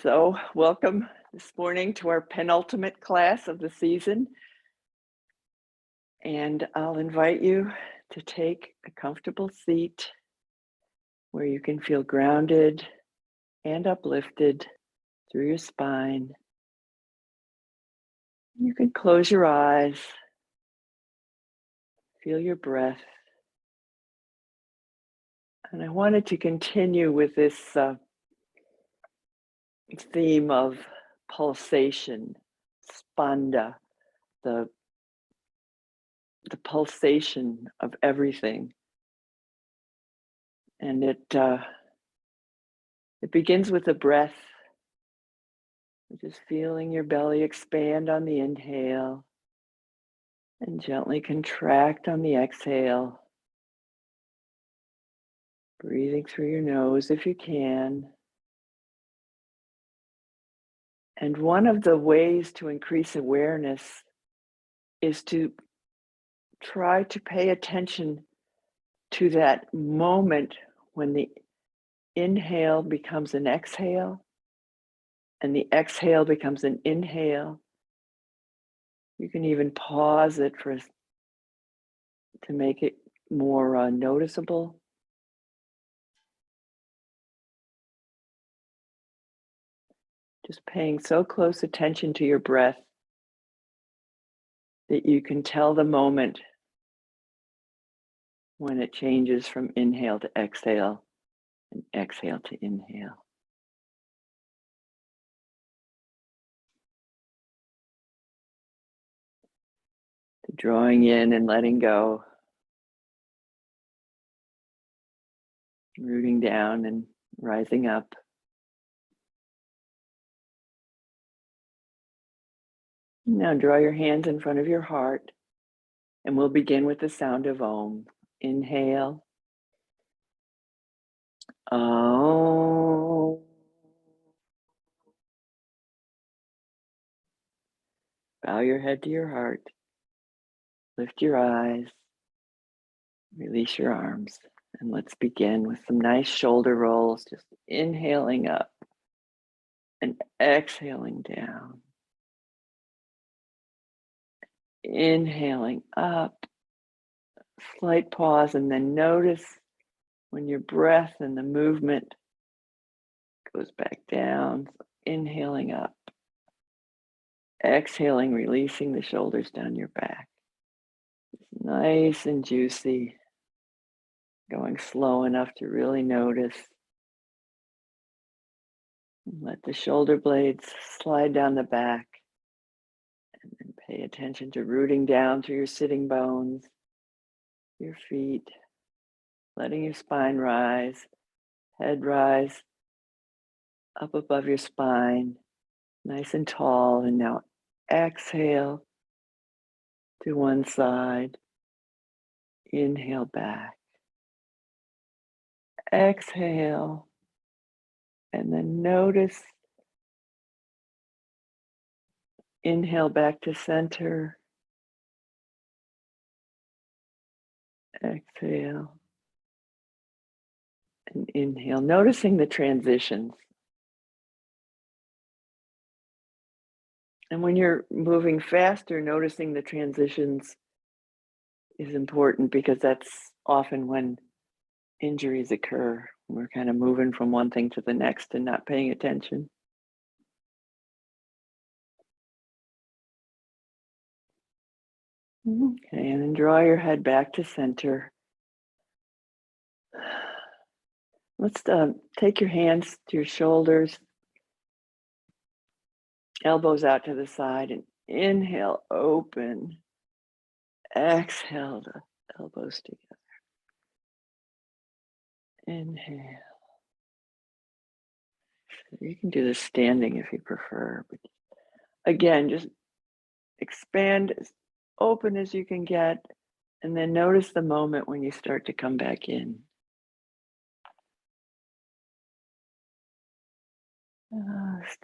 So, welcome this morning to our penultimate class of the season. And I'll invite you to take a comfortable seat where you can feel grounded and uplifted through your spine. You can close your eyes, feel your breath. And I wanted to continue with this theme of pulsation, Spanda, the pulsation of everything. And it begins with the breath, which is feeling your belly expand on the inhale and gently contract on the exhale. Breathing through your nose if you can. And one of the ways to increase awareness is to try to pay attention to that moment when the inhale becomes an exhale and the exhale becomes an inhale. You can even pause it to make it more noticeable. Just paying so close attention to your breath that you can tell the moment when it changes from inhale to exhale and exhale to inhale. To drawing in and letting go. Rooting down and rising up. Now draw your hands in front of your heart and we'll begin with the sound of Om. Inhale. Om. Bow your head to your heart. Lift your eyes. Release your arms. And let's begin with some nice shoulder rolls, just inhaling up and exhaling down. Inhaling up, slight pause, and then notice when your breath and the movement goes back down. So inhaling up, exhaling, releasing the shoulders down your back. Nice and juicy, going slow enough to really notice. And let the shoulder blades slide down the back. And then pay attention to rooting down through your sitting bones, your feet, letting your spine rise, head rise up above your spine, nice and tall. And now exhale to one side, inhale back, exhale, and then notice, inhale back to center, exhale, and inhale, noticing the transitions. And when you're moving faster, noticing the transitions is important because that's often when injuries occur. We're kind of moving from one thing to the next and not paying attention. Okay, and then draw your head back to center. Let's take your hands to your shoulders, elbows out to the side, and inhale, open. Exhale, the elbows together. Inhale. You can do this standing if you prefer, but again, just expand as open as you can get, and then notice the moment when you start to come back in. Just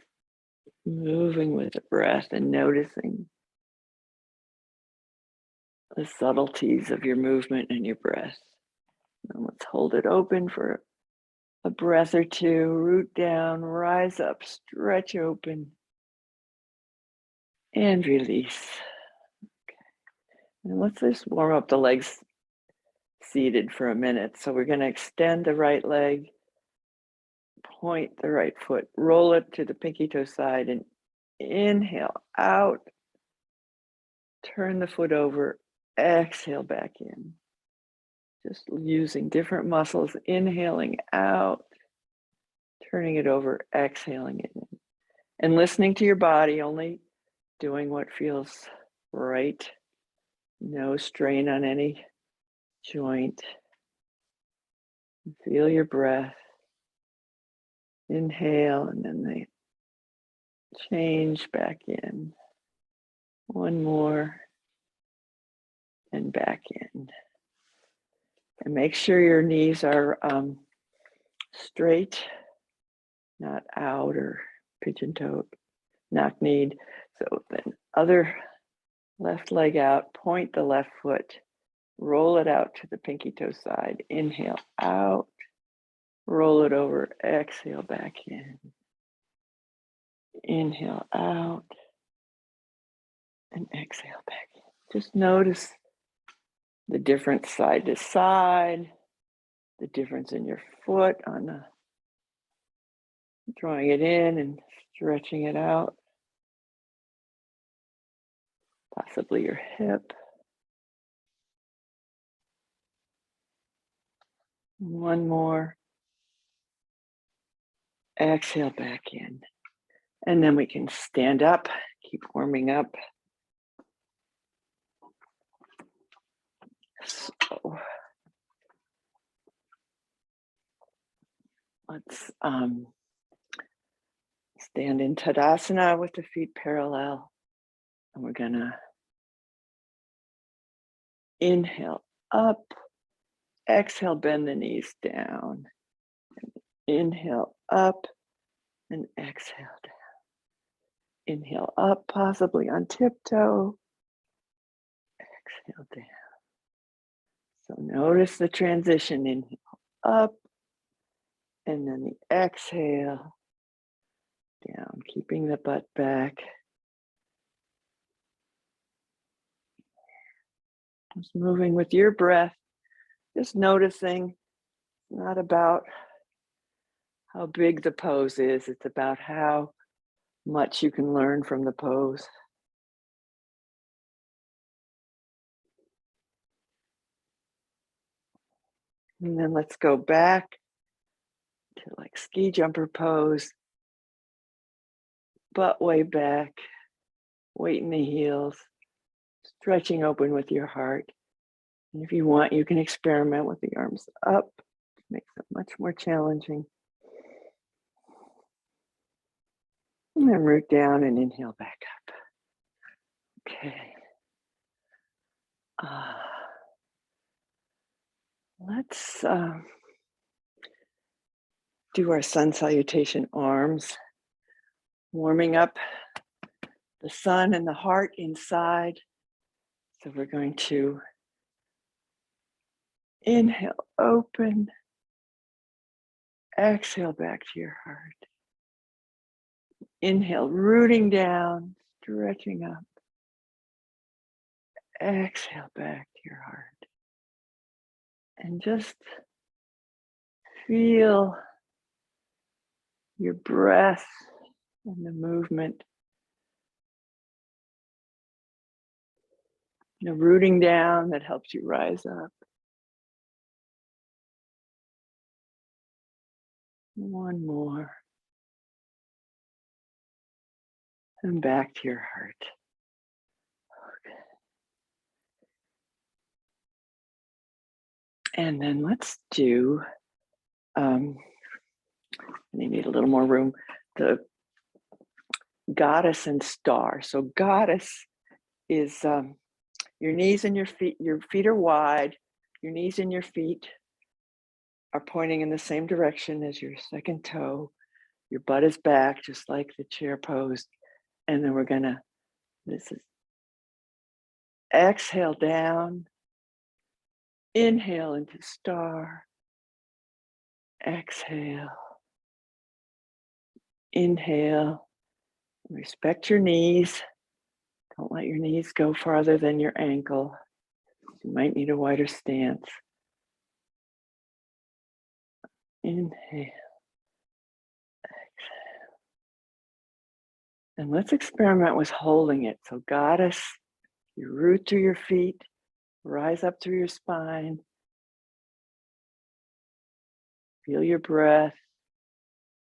moving with the breath and noticing the subtleties of your movement and your breath. And let's hold it open for a breath or two, root down, rise up, stretch open, and release. Okay. And let's just warm up the legs seated for a minute. So we're going to extend the right leg, point the right foot, roll it to the pinky toe side, and inhale out, turn the foot over, exhale back in. Just using different muscles, inhaling out, turning it over, exhaling it in. And listening to your body, only doing what feels right. No strain on any joint. Feel your breath. Inhale, and then they change back in. One more, and back in. And make sure your knees are straight, not out or pigeon-toed, knock-kneed. So then other left leg out, point the left foot, roll it out to the pinky toe side. Inhale out, roll it over, exhale back in. Inhale out, and exhale back in. Just notice the difference side to side, the difference in your foot on the drawing it in and stretching it out. Possibly your hip. One more. Exhale back in. And then we can stand up, keep warming up. So let's stand in Tadasana with the feet parallel. And we're gonna inhale up, exhale, bend the knees down. Inhale up and exhale down. Inhale up, possibly on tiptoe. Exhale down. So notice the transition. Inhale up, and then the exhale down, keeping the butt back. Just moving with your breath, just noticing. It's not about how big the pose is, it's about how much you can learn from the pose. And then let's go back to like ski jumper pose. Butt way back, weight in the heels, stretching open with your heart. And if you want, you can experiment with the arms up. It makes it much more challenging. And then root down and inhale back up. Okay. Let's do our sun salutation arms, warming up the sun and the heart inside. So we're going to inhale, open, exhale back to your heart. Inhale, rooting down, stretching up. Exhale back to your heart. And just feel your breath and the movement. Rooting down that helps you rise up. One more. And back to your heart. Okay. And then let's do, and you need a little more room, the goddess and star. So goddess is your knees and your feet are wide, your knees and your feet are pointing in the same direction as your second toe. Your butt is back, just like the chair pose. And then we're gonna, this is exhale down, inhale into star, exhale. Inhale. Respect your knees. Don't let your knees go farther than your ankle. You might need a wider stance. Inhale. Exhale. And let's experiment with holding it. So goddess, you root through your feet, rise up through your spine. Feel your breath.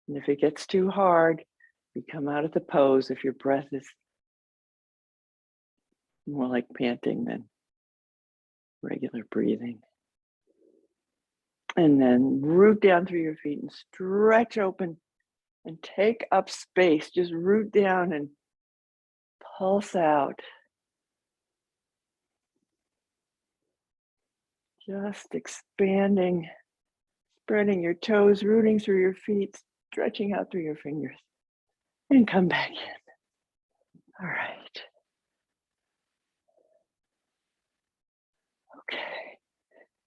And if it gets too hard, you come out of the pose if your breath is more like panting than regular breathing. And then root down through your feet and stretch open and take up space. Just root down and pulse out. Just expanding, spreading your toes, rooting through your feet, stretching out through your fingers. And come back in. All right. Okay.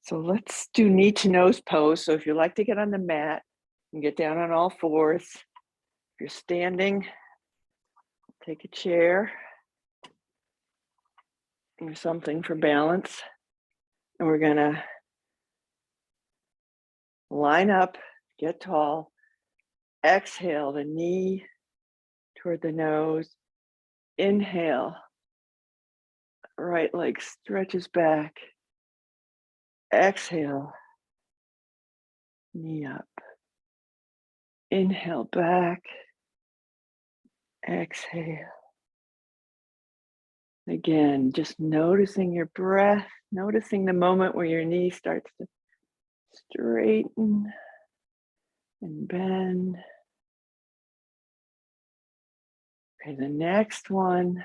So let's do knee to nose pose. So if you like to get on the mat and get down on all fours, if you're standing, take a chair or something for balance. And we're gonna line up, get tall, exhale the knee toward the nose, inhale, right leg stretches back, exhale, knee up, inhale back, exhale. Again, just noticing your breath, noticing the moment where your knee starts to straighten and bend. Okay, the next one,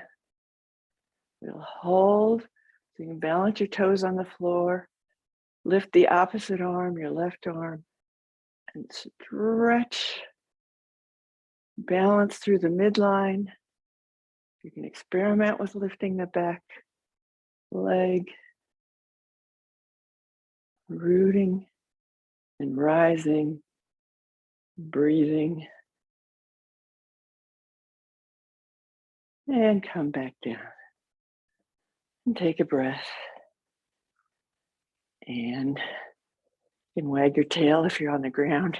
we'll hold so you can balance your toes on the floor. Lift the opposite arm, your left arm, and stretch. Balance through the midline. You can experiment with lifting the back leg, rooting and rising, breathing, and come back down. And take a breath. And you can wag your tail if you're on the ground.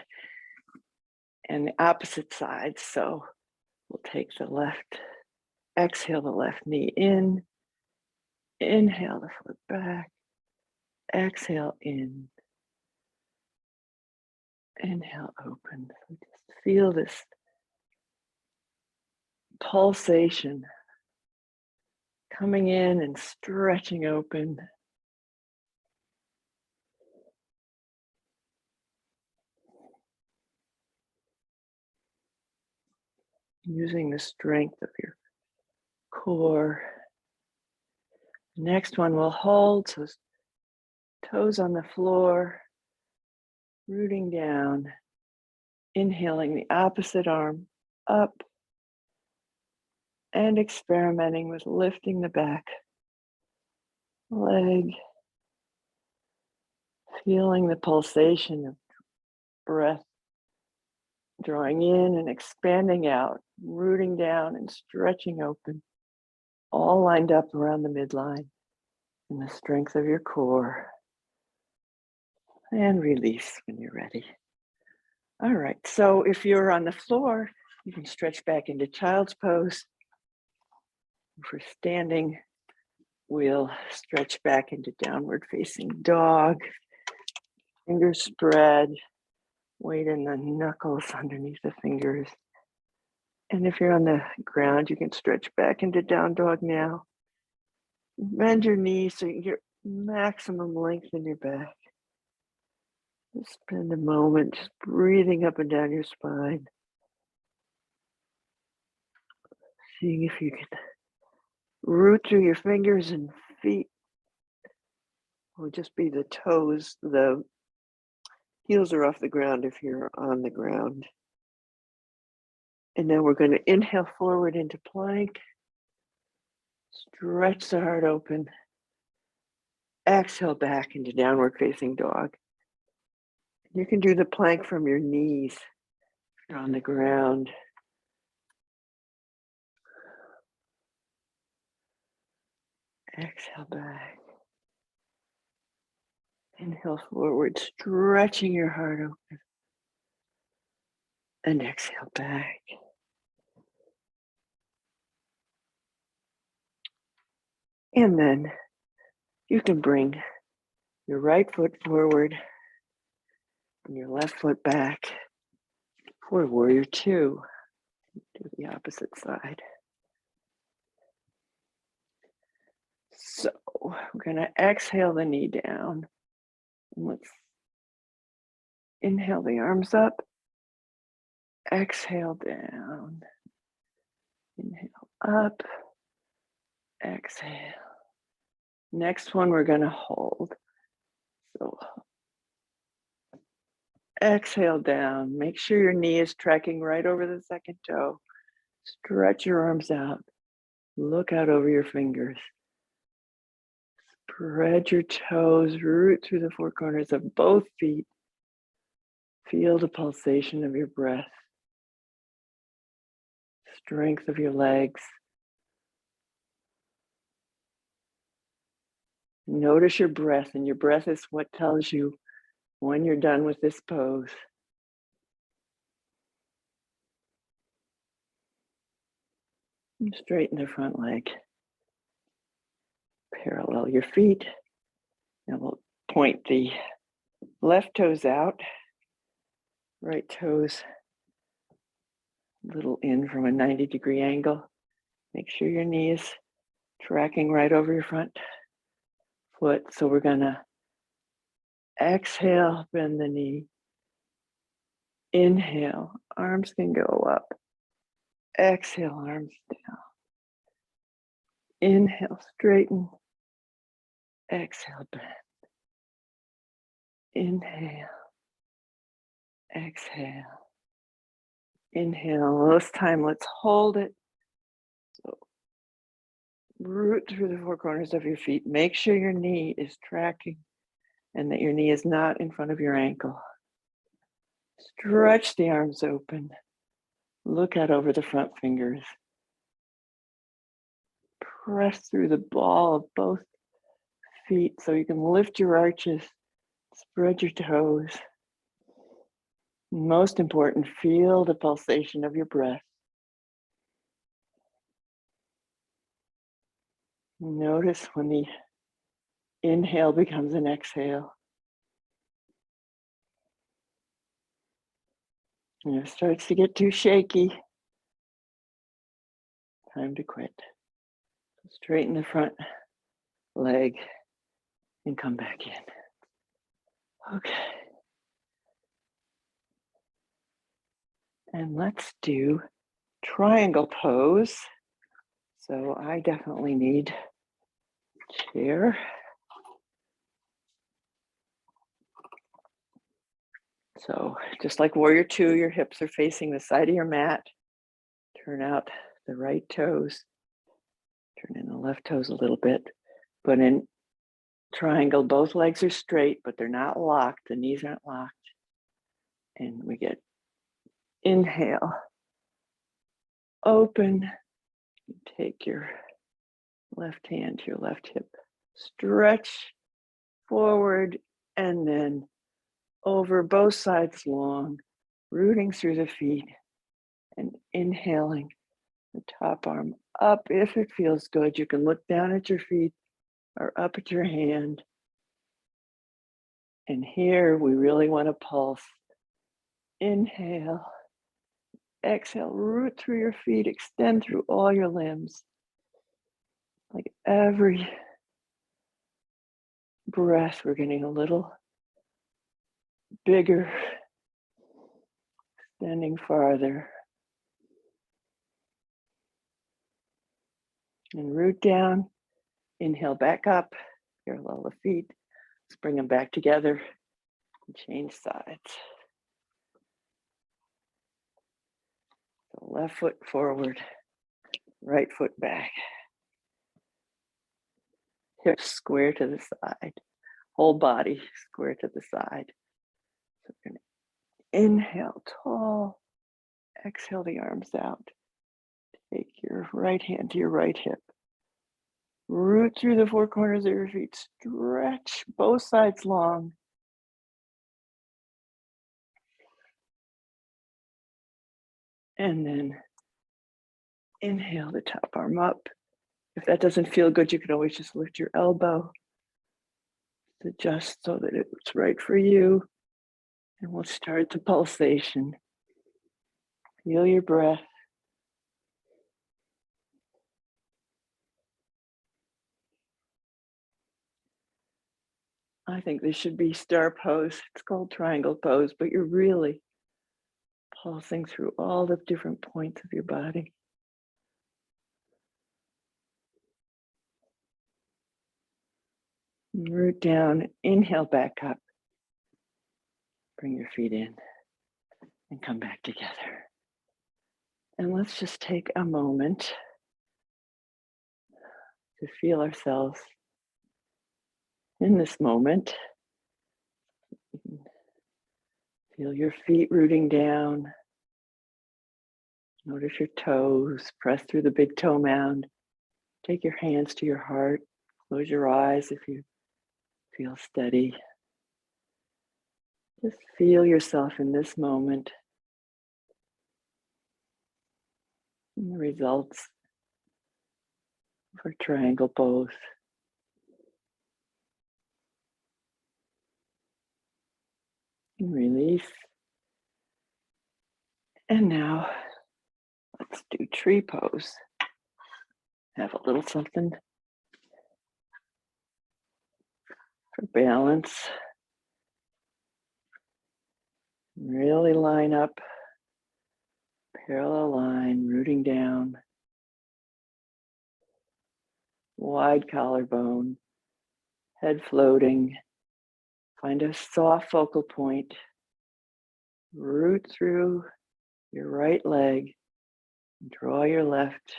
And the opposite side. So we'll take the left, exhale the left knee in, inhale the foot back, exhale in, inhale open. So just feel this pulsation coming in and stretching open. Using the strength of your core. Next one we'll hold, so toes on the floor, rooting down, inhaling the opposite arm up, and experimenting with lifting the back leg, feeling the pulsation of breath drawing in and expanding out, rooting down and stretching open, all lined up around the midline in the strength of your core. And release when you're ready. All right, so if you're on the floor, you can stretch back into child's pose. If we're standing, we'll stretch back into downward facing dog. Fingers spread, weight in the knuckles underneath the fingers. And if you're on the ground, you can stretch back into down dog now. Bend your knees so you get maximum length in your back. Just spend a moment just breathing up and down your spine. Seeing if you can root through your fingers and feet. Or just be the toes, the heels are off the ground if you're on the ground. And then we're going to inhale forward into plank. Stretch the heart open. Exhale back into downward facing dog. You can do the plank from your knees if you're on the ground. Exhale back. Inhale forward, stretching your heart open. And exhale back. And then you can bring your right foot forward and your left foot back for warrior two. Do the opposite side. So we're going to exhale the knee down. And let's inhale the arms up. Exhale down. Inhale up. Exhale. Next one we're going to hold. So exhale down. Make sure your knee is tracking right over the second toe. Stretch your arms out. Look out over your fingers. Spread your toes, root through the four corners of both feet. Feel the pulsation of your breath. Strength of your legs. Notice your breath, and your breath is what tells you when you're done with this pose. And straighten the front leg. Parallel your feet. Now we'll point the left toes out, right toes a little in from a 90-degree angle. Make sure your knee is tracking right over your front foot. So we're gonna exhale, bend the knee. Inhale, arms can go up. Exhale, arms down. Inhale, straighten. Exhale, bend. Inhale. Exhale. Inhale. This time, let's hold it. So root through the four corners of your feet. Make sure your knee is tracking and that your knee is not in front of your ankle. Stretch the arms open. Look out over the front fingers. Press through the ball of both feet so you can lift your arches. Spread your toes. Most important, feel the pulsation of your breath. Notice when the inhale becomes an exhale. And if it starts to get too shaky, time to quit. Straighten the front leg and come back in. Okay. And let's do triangle pose. So I definitely need a chair. So just like warrior two, your hips are facing the side of your mat. Turn out the right toes. Turn in the left toes a little bit. But in triangle, both legs are straight, but they're not locked. The knees aren't locked. And we get inhale, open. Take your left hand to your left hip. Stretch forward and then over both sides long, rooting through the feet and inhaling the top arm up. If it feels good, you can look down at your feet or up at your hand. And here we really want to pulse. Inhale, exhale, root through your feet, extend through all your limbs. Like every breath, we're getting a little bigger, extending farther. And root down, inhale back up, parallel the feet. Let's bring them back together and change sides. So left foot forward, right foot back. Hips square to the side, whole body square to the side. So we're going to inhale tall, exhale the arms out. Take your right hand to your right hip. Root through the four corners of your feet. Stretch both sides long. And then inhale the top arm up. If that doesn't feel good, you can always just lift your elbow. Adjust so that it's right for you. And we'll start the pulsation. Feel your breath. I think this should be star pose. It's called triangle pose, but you're really pulsing through all the different points of your body. Root down, inhale back up. Bring your feet in and come back together. And let's just take a moment to feel ourselves in this moment. Feel your feet rooting down. Notice your toes. Press through the big toe mound. Take your hands to your heart. Close your eyes if you feel steady. Just feel yourself in this moment. And the results for triangle pose. And release. And now let's do tree pose. Have a little something for balance. Really line up. Parallel line, rooting down. Wide collarbone. Head floating. Find a soft focal point. Root through your right leg. Draw your left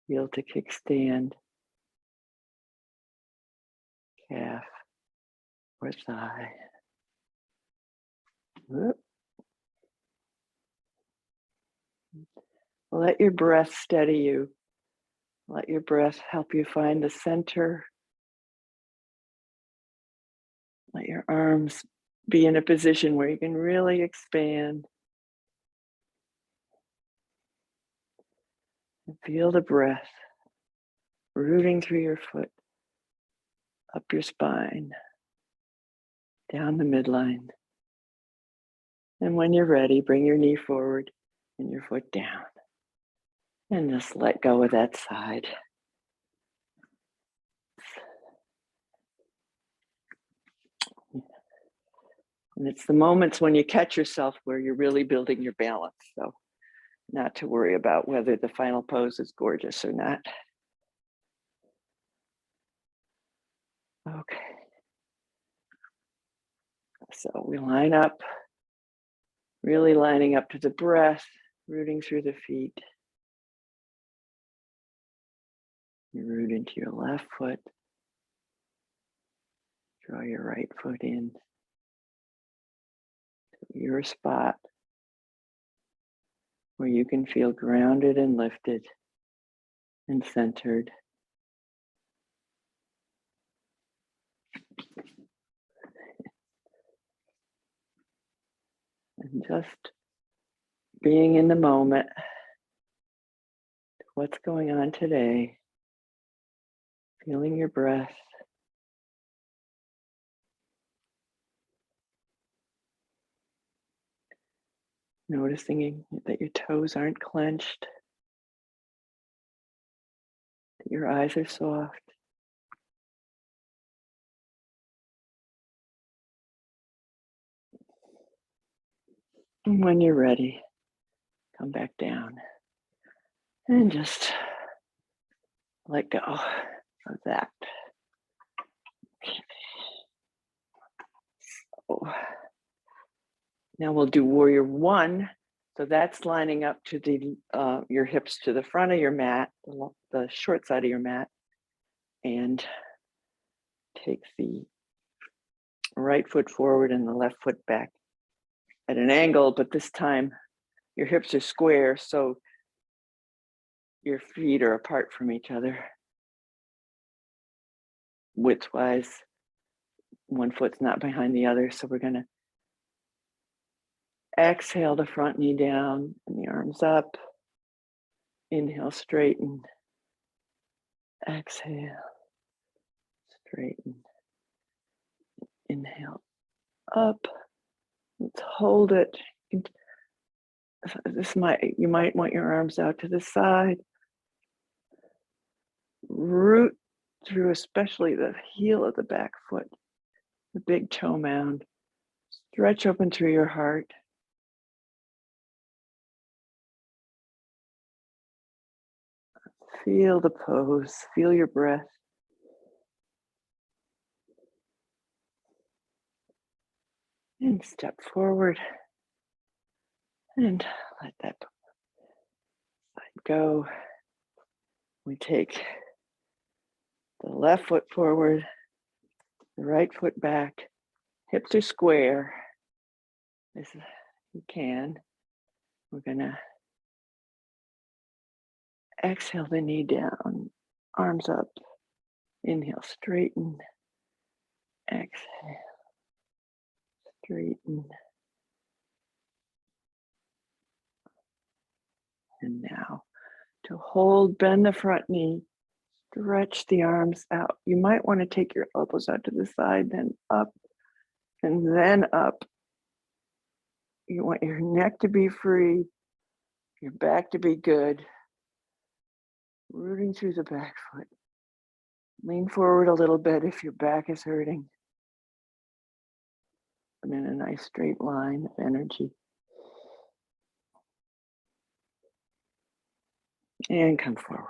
heel to kickstand. Calf or thigh. Whoop. Let your breath steady you. Let your breath help you find the center. Let your arms be in a position where you can really expand. And feel the breath rooting through your foot, up your spine, down the midline. And when you're ready, bring your knee forward and your foot down. And just let go of that side. And it's the moments when you catch yourself where you're really building your balance. So not to worry about whether the final pose is gorgeous or not. Okay. So we line up, really lining up to the breath, rooting through the feet. You root into your left foot. Draw your right foot in to your spot where you can feel grounded and lifted and centered. And just being in the moment, what's going on today, feeling your breath. Noticing that your toes aren't clenched, that your eyes are soft. And when you're ready, come back down and just let go of that. So now we'll do warrior one. So that's lining up to the your hips to the front of your mat, the short side of your mat, and take the right foot forward and the left foot back at an angle, but this time your hips are square, so your feet are apart from each other. Width-wise, one foot's not behind the other, so we're gonna exhale the front knee down and the arms up. Inhale, straighten. Exhale, straighten. Inhale, up. Let's hold it. You might want your arms out to the side. Root through especially the heel of the back foot, the big toe mound. Stretch open through your heart. Feel the pose, feel your breath. And step forward and let that side go. We take the left foot forward, the right foot back, hips are square as you can. We're gonna exhale the knee down, arms up. Inhale, straighten. Exhale, straighten. And now to hold, bend the front knee, stretch the arms out. You might want to take your elbows out to the side, then up, and then up. You want your neck to be free, your back to be good. Rooting through the back foot. Lean forward a little bit if your back is hurting. But in a nice straight line of energy. And come forward.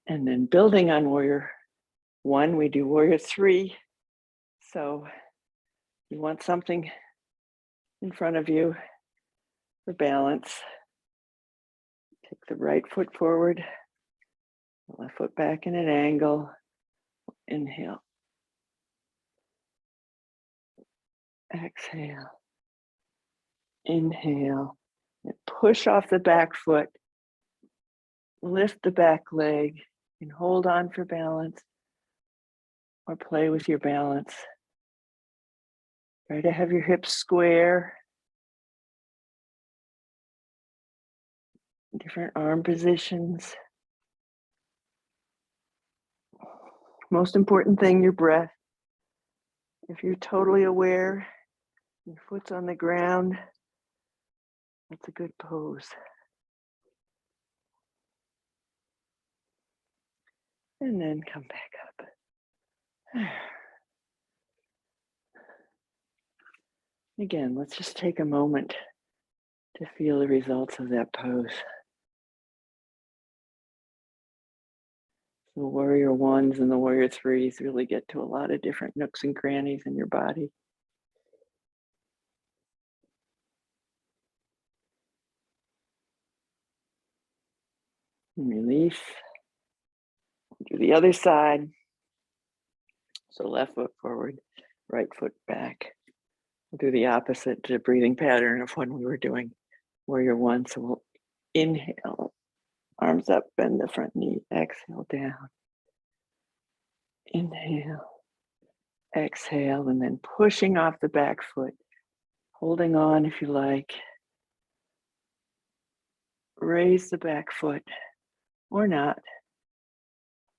And then building on warrior one, we do warrior three. So you want something in front of you for balance. Take the right foot forward, the left foot back in an angle. Inhale. Exhale. Inhale. And push off the back foot. Lift the back leg and hold on for balance or play with your balance. Try to have your hips square. Different arm positions. Most important thing, your breath. If you're totally aware, your foot's on the ground, that's a good pose. And then come back up. Again, let's just take a moment to feel the results of that pose. The warrior ones and the warrior threes really get to a lot of different nooks and crannies in your body. And release. Do the other side. So left foot forward, right foot back. We'll do the opposite to the breathing pattern of when we were doing warrior one. So we'll inhale, arms up, bend the front knee, exhale down. Inhale, exhale, and then pushing off the back foot, holding on if you like. Raise the back foot or not.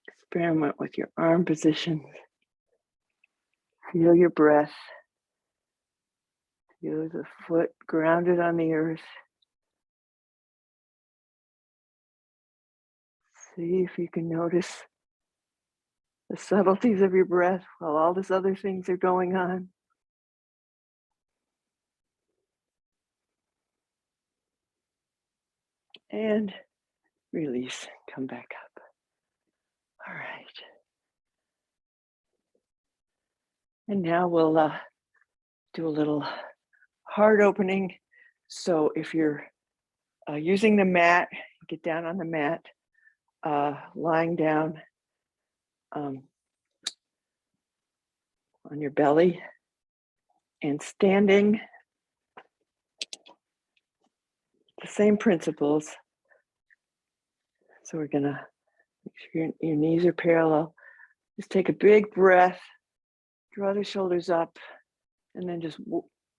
Experiment with your arm positions. Feel your breath. Feel the foot grounded on the earth. See if you can notice the subtleties of your breath while all these other things are going on. And release, come back up. All right. And now we'll do a little heart opening. So if you're using the mat, get down on the mat, lying down on your belly and standing. The same principles. So we're gonna make sure your knees are parallel. Just take a big breath, draw the shoulders up, and then just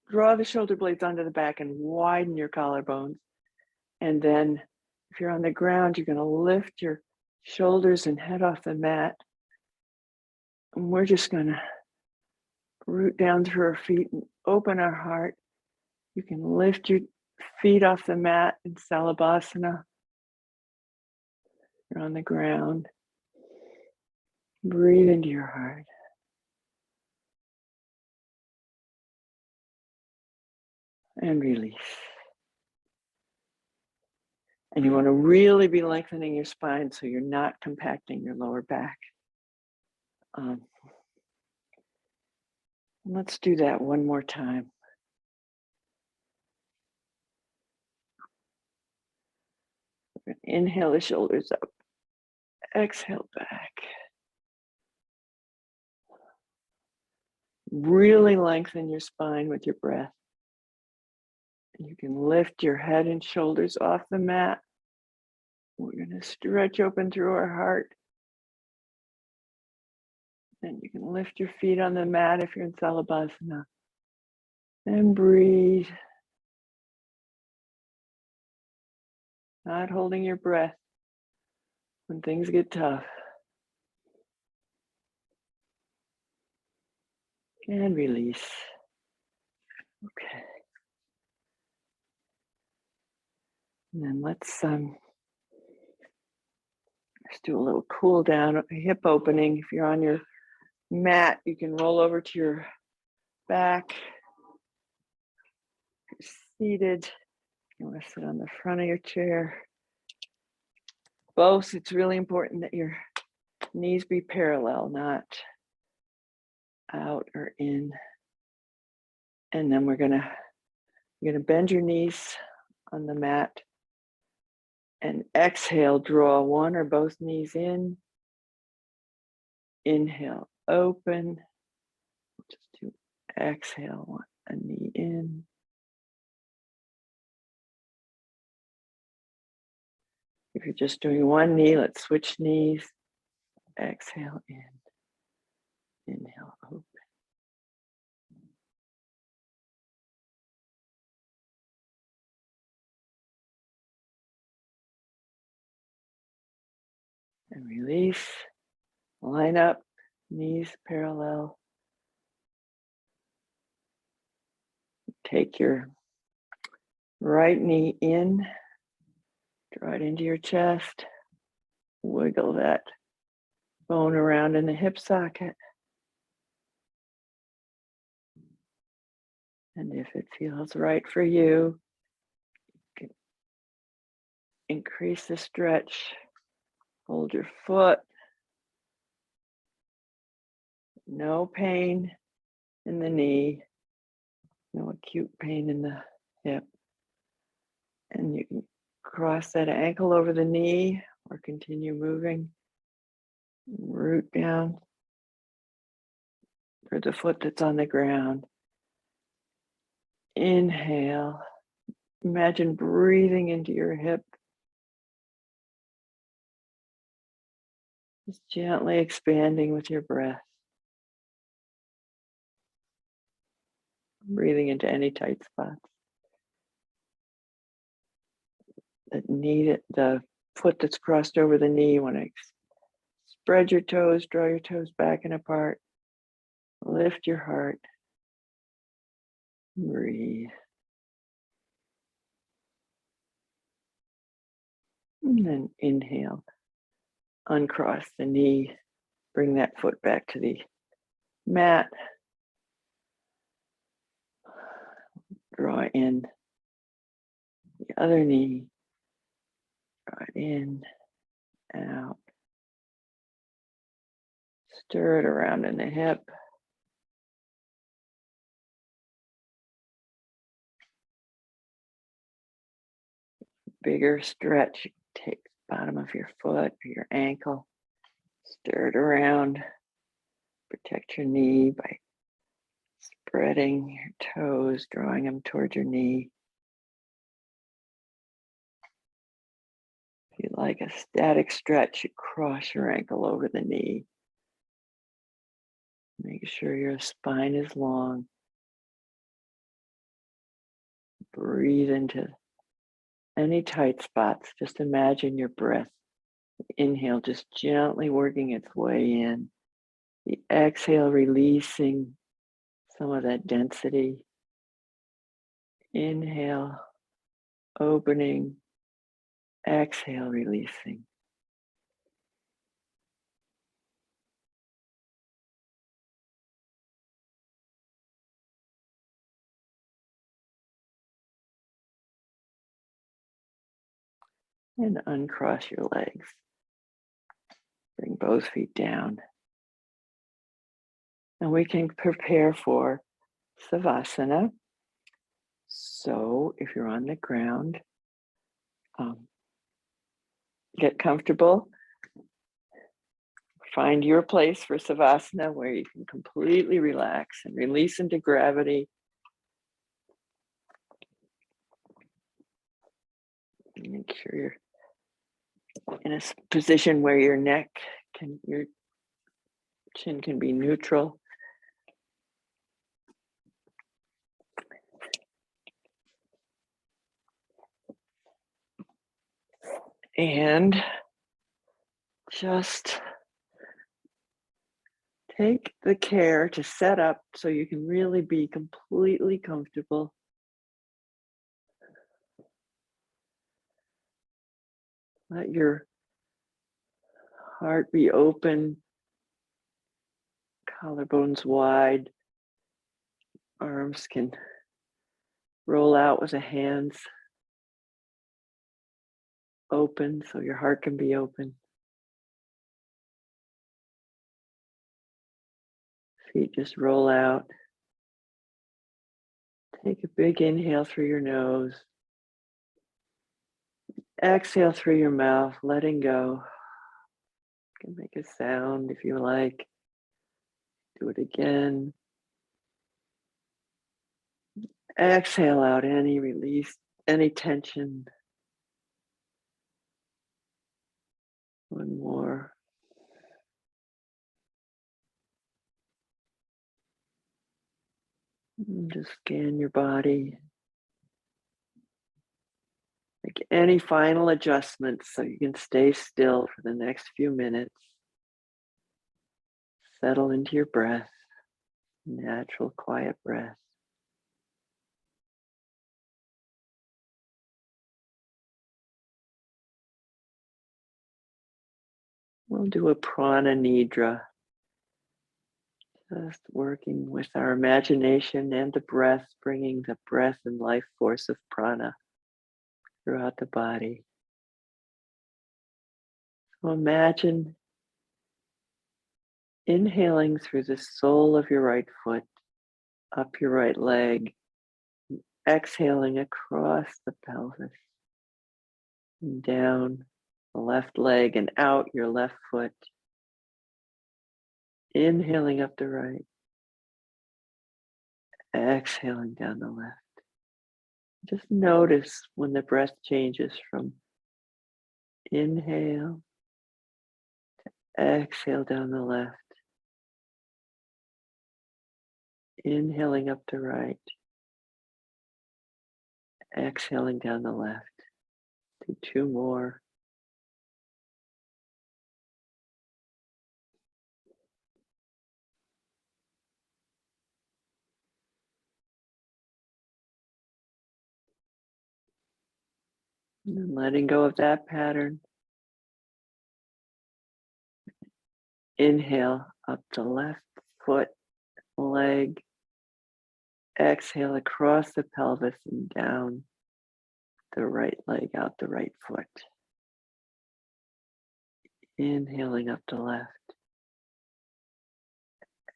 draw the shoulder blades onto the back and widen your collarbones. And then if you're on the ground, you're gonna lift your shoulders and head off the mat. And we're just gonna root down through our feet and open our heart. You can lift your feet off the mat in Salabhasana. You're on the ground. Breathe into your heart. And release. And you want to really be lengthening your spine so you're not compacting your lower back. Let's do that one more time. Inhale the shoulders up. Exhale back. Really lengthen your spine with your breath. You can lift your head and shoulders off the mat. We're going to stretch open through our heart. Then you can lift your feet on the mat if you're in Salabhasana. And breathe. Not holding your breath when things get tough. And release. Okay. And then let's do a little cool down, a hip opening. If you're on your mat, you can roll over to your back. If you're seated, you want to sit on the front of your chair. Both, it's really important that your knees be parallel, not out or in. And then you're gonna bend your knees on the mat and exhale, draw one or both knees in. Inhale, open. Just do exhale, a knee in. If you're just doing one knee, let's switch knees. Exhale in. Inhale, open. And release. Line up, knees parallel. Take your right knee in. Draw it into your chest. Wiggle that bone around in the hip socket. And if it feels right for you, you can increase the stretch. Hold your foot. No pain in the knee. No acute pain in the hip. And you can cross that ankle over the knee or continue moving. Root down for the foot that's on the ground. Inhale. Imagine breathing into your hip. Just gently expanding with your breath. Breathing into any tight spots that need it. The foot that's crossed over the knee, you want to spread your toes, draw your toes back and apart. Lift your heart. Breathe. And then inhale. Uncross the knee. Bring that foot back to the mat. Draw in the other knee. Draw it in, out. Stir it around in the hip. Bigger stretch. Take bottom of your foot or your ankle. Stir it around. Protect your knee by spreading your toes, drawing them toward your knee. If you like a static stretch, you cross your ankle over the knee. Make sure your spine is long. Breathe into any tight spots. Just imagine your breath. Inhale, just gently working its way in. The exhale, releasing some of that density. Inhale, opening. Exhale, releasing. And uncross your legs. Bring both feet down. And we can prepare for Savasana. So if you're on the ground, get comfortable. Find your place for Savasana where you can completely relax and release into gravity. Make sure you're in a position where your chin can be neutral. And just take the care to set up so you can really be completely comfortable. Let your heart be open, collarbones wide, arms can roll out with the hands open so your heart can be open. Feet just roll out. Take a big inhale through your nose. Exhale through your mouth, letting go. You can make a sound if you like. Do it again. Exhale out any release, any tension. One more. And just scan your body. Make any final adjustments so you can stay still for the next few minutes. Settle into your breath, natural, quiet breath. We'll do a prana nidra. Just working with our imagination and the breath, bringing the breath and life force of prana throughout the body. So imagine inhaling through the sole of your right foot, up your right leg, exhaling across the pelvis, and down the left leg and out your left foot. Inhaling up the right, exhaling down the left. Just notice when the breath changes from inhale, exhale down the left, inhaling up the right, exhaling down the left. Do two more. And then letting go of that pattern. Inhale up the left foot, leg. Exhale across the pelvis and down the right leg, out the right foot. Inhaling up the left.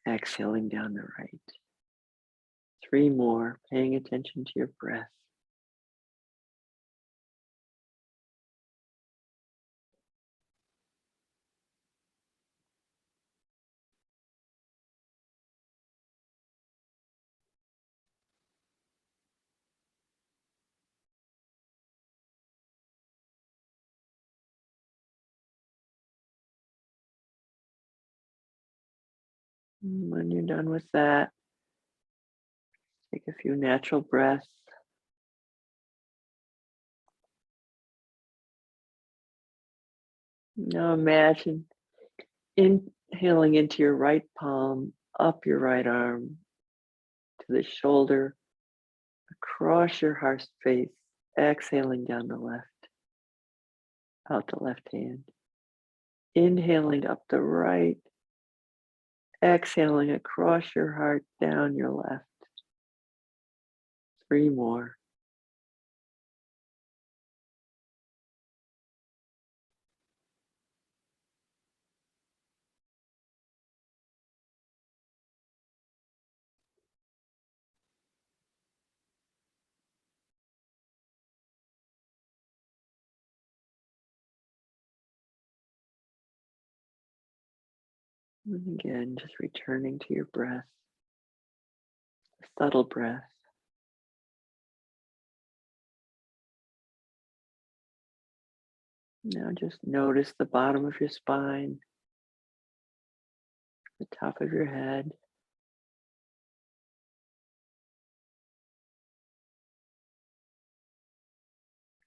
Exhaling down the right. Three more, paying attention to your breath. When you're done with that, take a few natural breaths. Now imagine inhaling into your right palm, up your right arm, to the shoulder, across your heart space, exhaling down the left, out the left hand. Inhaling up the right, exhaling across your heart, down your left. 3 more. And again, just returning to your breath, subtle breath. Now just notice the bottom of your spine, the top of your head.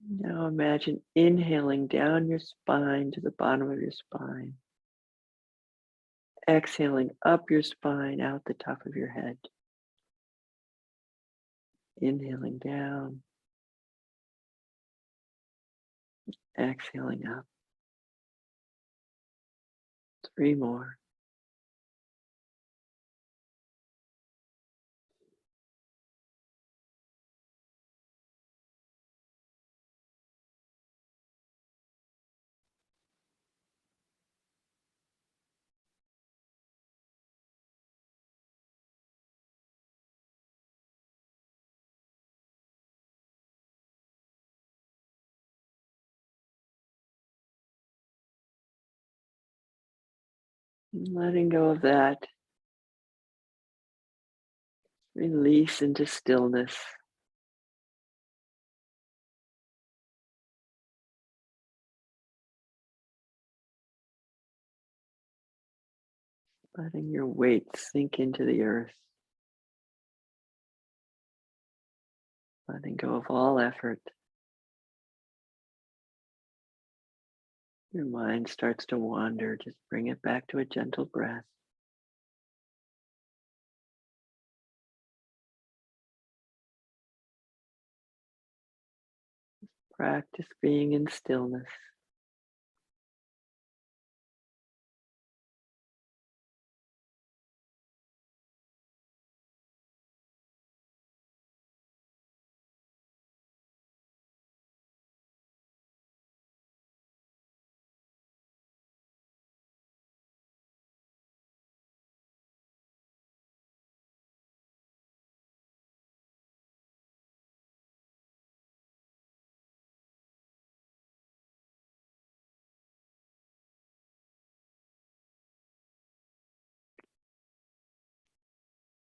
Now imagine inhaling down your spine to the bottom of your spine. Exhaling up your spine, out the top of your head. Inhaling down, exhaling up. 3 more. And letting go of that, release into stillness. Letting your weight sink into the earth. Letting go of all effort. Your mind starts to wander, just bring it back to a gentle breath. Practice being in stillness.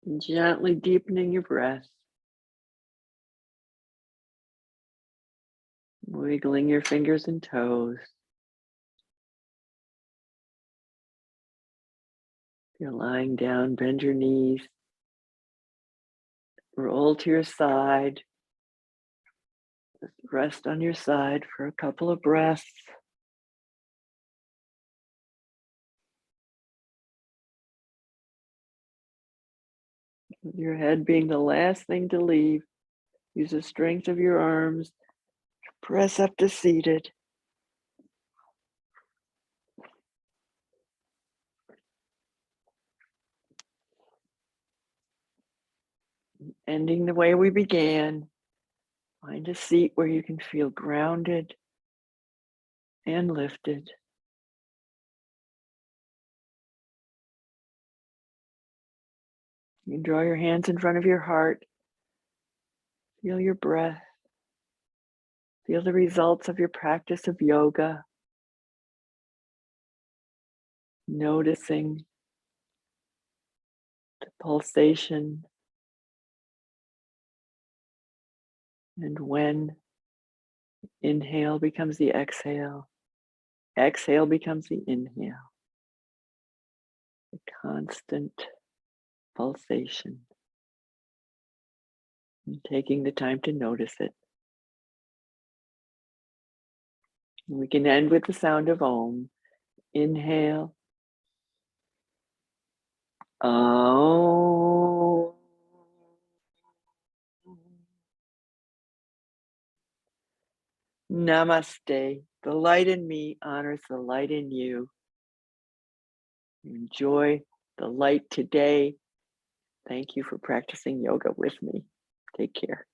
And gently deepening your breath. Wiggling your fingers and toes. If you're lying down, bend your knees. Roll to your side. Just rest on your side for a couple of breaths. With your head being the last thing to leave, use the strength of your arms. Press up to seated. Ending the way we began. Find a seat where you can feel grounded and lifted. You can draw your hands in front of your heart. Feel your breath. Feel the results of your practice of yoga. Noticing the pulsation and when inhale becomes the exhale, exhale becomes the inhale. The constant pulsation. And taking the time to notice it. We can end with the sound of Om. Inhale. Om. Namaste. The light in me honors the light in you. Enjoy the light today. Thank you for practicing yoga with me. Take care.